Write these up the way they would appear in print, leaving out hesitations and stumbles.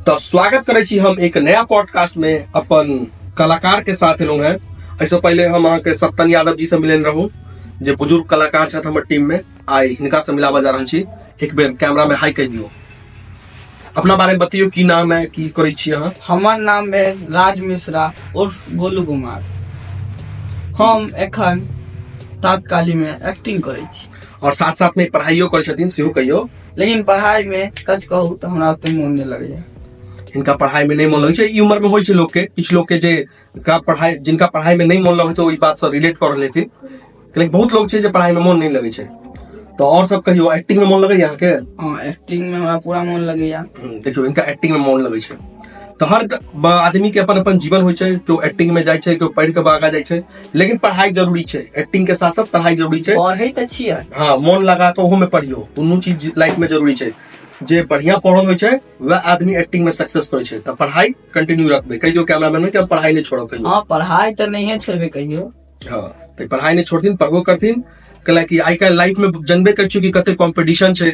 तो स्वागत करे छी हम एक नया पॉडकास्ट में अपन कलाकार के साथ एलहुं हैं। ऐसे पहले हम अहाँ के सत्तन यादव जी से मिलन रहूं, जे बुजुर्ग कलाकार छथि हमर टीम में। आई हिनका से मिलाबा जा रहल छी। एक बेर कैमरा में हाई कह दियो, अपना बारे में बतियो, की नाम है, की करै छी अहाँ? हमर नाम है राज मिश्रा उर्फ गोलू कुमार। हम एखन तात्कालिक में एक्टिंग करै छी और साथ साथ में पढ़ाइयो करै छथिन, सेहो कहियो। लेकिन पढ़ाई में सच कहूँ तो हमरा ओते मोन नहीं लगैया। इनका पढ़ाई में नहीं मन लगे छै। ई उम्र में होइ छै लोग के, किछ लोग के जे का पढ़ाई, जिनका पढ़ाई में नहीं मन लगे तो ई बात से रिलेट कर लेथिन। लेकिन बहुत लोग छै जे पढ़ाई में मन नहीं लगे छै। तो और सब कहियो, एक्टिंग में मन लगे यहाँ के? हाँ, एक्टिंग में हमरा पूरा मन लगैया। देखियो इनका एक्टिंग में मन लगे छै। तो हर आदमी के अपन अपन जीवन होइ छै, केओ एक्टिंग में जाय छै, केओ पढ़ के आगा जाय छै। लेकिन पढ़ाई जरूरी छै, एक्टिंग के साथ साथ पढ़ाई जरूरी छै। पढ़ै त छियै, हाँ, मन लगा के ओहो में पढ़ियो, दुनू चीज लाइफ में जरूरी छै। जे बढ़िया पढ़ल होइ छै वह आदमी एक्टिंग में सक्सेस करे छै। तो पढ़ाई कंटिन्यू रखबे, कहियो कैमरामैन में कि हम पढ़ाई नहीं छोड़ो कहियो। हाँ, पढ़ाई तो नहीं छोड़बे कहियो। हाँ, तो पढ़ाई नहीं छोड़थिन, पढ़बो करथिन। कला कि आई काल्हि लाइफ में जानबे कर छी कि कते कंपटीशन छै।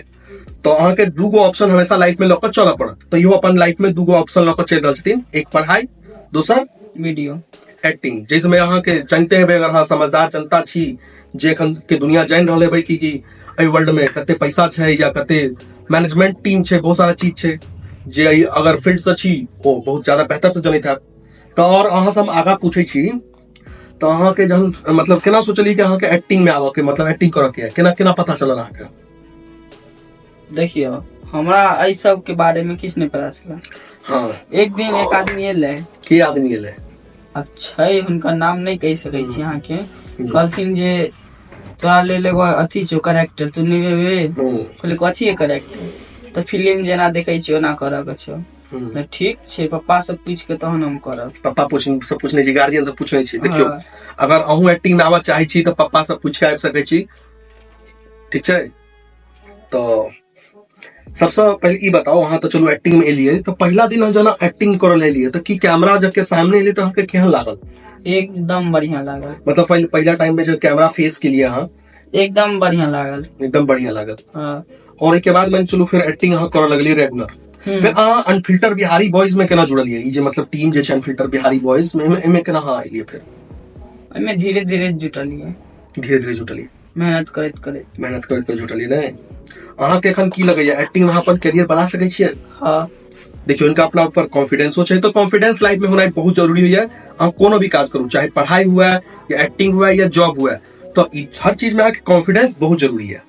तो अहाँ के दूगो ऑप्शन हमेशा लाइफ में लकर चलऽ पड़त। तो इहो अपन लाइफ में दूगो ऑप्शन लकर चल रहल छथिन, एक पढ़ाई, दूसर वीडियो एक्टिंग। जैसे अहाँ के जानते हेबै, अगर अहाँ समझदार जनता छी, जे एखन के दुनिया जान रहल हेबै कि एहि वर्ल्ड में कते पैसा छै या कते मैनेजमेंट टीम छै, बहुत सारा चीज छै जे अगर फील्ड से छी ओ बहुत ज्यादा बेहतर से जानैत हैब। तो और अहाँ से हम आगा पूछे छी, तो अहाँ के जहन मतलब केना सोचली कि अहाँ के एक्टिंग में आबऽ के, मतलब एक्टिंग करऽ के है, केना केना पता चलल अहाँ के? देखियो, हमरा एहि सब के बारे में किछ नहीं पता चला। हाँ, एक दिन एक आदमी एलै। की आदमी एलै? अब छै, हुनका नाम नहीं कह सकै छी अहाँ के। कहलखिन जे तोरा लेल एगो अथी छौ कैरेक्टर, तू नहीं लेबे? कहलियै कथी है कैरेक्टर? तो फिल्म जेना देखै छी ओना करऽ के छौ। मैं ठीक छै, पप्पा से पूछ के तहन हम करब। पप्पा सब पूछने छी, गार्जियन से पूछने छी। देखियो, अगर अहूँ एक्टिंग में आबऽ चाहे छी तो पप्पा से पूछ के आबि सकै छी, ठीक छै? तो सबसे पहले ई बताओ, अहाँ तो चलो एक्टिंग में एलिए, तो पहला दिन जना एक्टिंग करल एलिए तो की कैमरा जब के सामने एलिए तो अहाँ के केहन लागल? एकदम बढ़िया लागल। मतलब पहला टाइम में जो कैमरा फेस के लिए अहाँ? एकदम बढ़िया लागल। एकदम बढ़िया लागल। हाँ। और एक के बाद मैंने चलो फिर एक्टिंग अहाँ करऽ लगलिए रेगुलर। फिर अहाँ अनफिल्टर बिहारी बॉयज में केना जुड़लिए? ई जे मतलब टीम जे छै अनफिल्टर बिहारी बॉयज में, एमे केना अहाँ एलिए? फिर एमे धीरे धीरे जुटलिए, धीरे धीरे जुटलिए, मेहनत करैत जुटलिए। नहीं, अहाँ के एखन की लगैया, एक्टिंग में अहाँ अपन करियर बना सकै छियै? हाँ। देखियो, इनका अपना ऊपर कॉन्फिडेंसो छै। तो कॉन्फिडेंस लाइफ में होना बहुत जरूरी है। अहाँ कोनो भी काज करू, चाहे पढ़ाई हुआ या एक्टिंग हुआ या जॉब हुआ, तो हर चीज में कॉन्फिडेंस बहुत जरूरी है।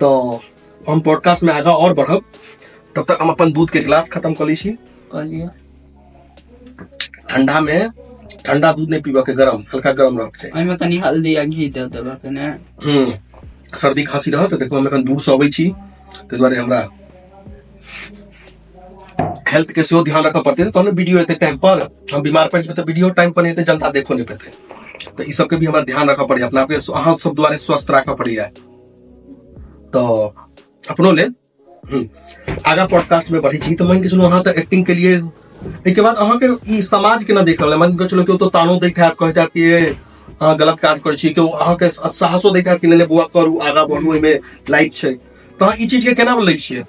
तो हम पॉडकास्ट में आगा और बढ़ब, तब तक हम अपन दूध के गिलास खत्म कर ली छी। ठंडा में ठंडा दूध नहीं पीबा के, गरम, हल्का गरम रख छै। एमे कनी हल्दी या घी दे देबा के ने। सर्दी खांसी रह तो देखो, हम एखन दूर से अबै छी, ताहि दुआरे हमरा हेल्थ के सेहो ध्यान रखऽ पड़ते। तो वीडियो एते टाइम पर हम बीमार पड़ जेबै तो वीडियो टाइम पर नहीं एते जनता देखो नहीं पेते। तो इस सब के भी हमरा ध्यान रखऽ पड़े, अपना आपके अहाँ सब द्वारे स्वस्थ रखऽ पड़े। तो अपनो ले आगा पॉडकास्ट में बढ़ी छी। तो मान के चलो, अहाँ तो एक्टिंग के लिए एक के बाद अहाँ के ई समाज केना देख रहल है? मान के चलो केओ तो तानो दैत हैत, कहैत हैत कि अहाँ गलत काज करै छी, केओ अहाँ के साहसो दैत हैत कि नहीं बौआ करू, आगा बढ़ू, एमे लाइफ छै। तो अहाँ ई चीज के केना लै छियै?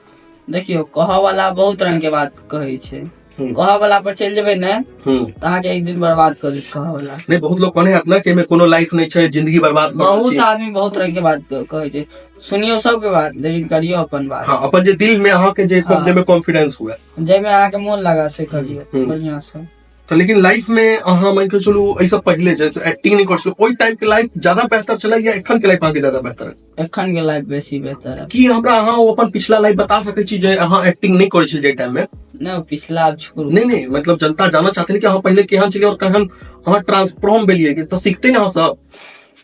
देखियो, कहऽ वाला बहुत रंग के बात कहै छै। कहऽ वाला पर चल जेबै ने तो अहाँ के एक दिन बर्बाद कर देत कहऽ वाला। नहीं, बहुत लोग कहने हैत ना कि एमे कोनो लाइफ नहीं छै, जिंदगी बर्बाद कर दै छी। बहुत आदमी बहुत रंग के बात कहै छै, सुनियो सबके बात, लेकिन करियो अपन बात। हाँ, अपन जे दिल में अहाँ के जे में कॉन्फिडेंस हुआ, जेमे अहाँ के मन लगा से करियो बढ़िया से। तो लेकिन लाइफ में अहाँ मान के चलो ऐसा पहले जैसे एक्टिंग नहीं कर छलो, ओई टाइम के लाइफ ज्यादा बेहतर चला या एखन के लाइफ अहाँ के ज्यादा बेहतर है? एखन के लाइफ बेसी बेहतर है। की हमरा अहाँ अपन पिछला लाइफ बता सकै छी जे अहाँ एक्टिंग नहीं करै छी जे टाइम में? नहीं, पिछला अब छोड़ू। नहीं, मतलब जनता जानना चाहते हैं कि अहाँ पहले केहन छलिए और केहन अहाँ ट्रांसफॉर्म भेलिए, तो सीखते ना सब।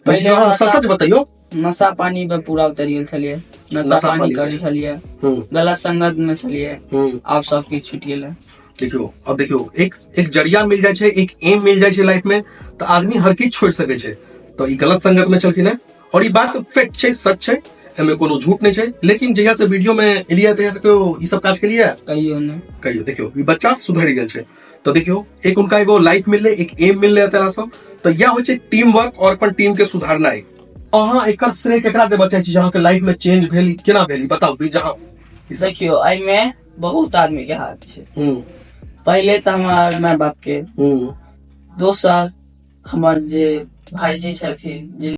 पहले अहाँ सच बताइयो। नशा पानी पे पूरा उतरियल छलिए, नशा पानी करै छलिए, गलत संगत में छलिए, आब सब किछ छूट गेलै। देखियो, अब देखियो, एक जरिया मिल जाए छै, एक एम मिल जाए छै लाइफ में, तो आदमी हर चीज छोड़ सके छै। तो ई गलत संगत में चलखिन है, और ये बात फैक्ट छै, सच छै, एमे कोनो झूठ नहीं छै। लेकिन जहिया से वीडियो में एलिया तहिया से ई सब काज केलिए कहियो देखियो, ई बच्चा सुधर गेल छै। तो देखियो, एक उनका एगो लाइफ मिलले, एक एम मिलले तेरा सब। तो यह होय छै टीम वर्क और अपन टीम के सुधारनाइ। अहाँ एकर श्रेय केकरा देबऽ चाहै छी, जहाँ के लाइफ में चेंज भेल, केना भेल बताउ भी। जहाँ देखियो, एमे बहुत आदमी के हाथ छै। पहले तो हमार माय बाप के, दोसर हमर जे भाईजी छथिन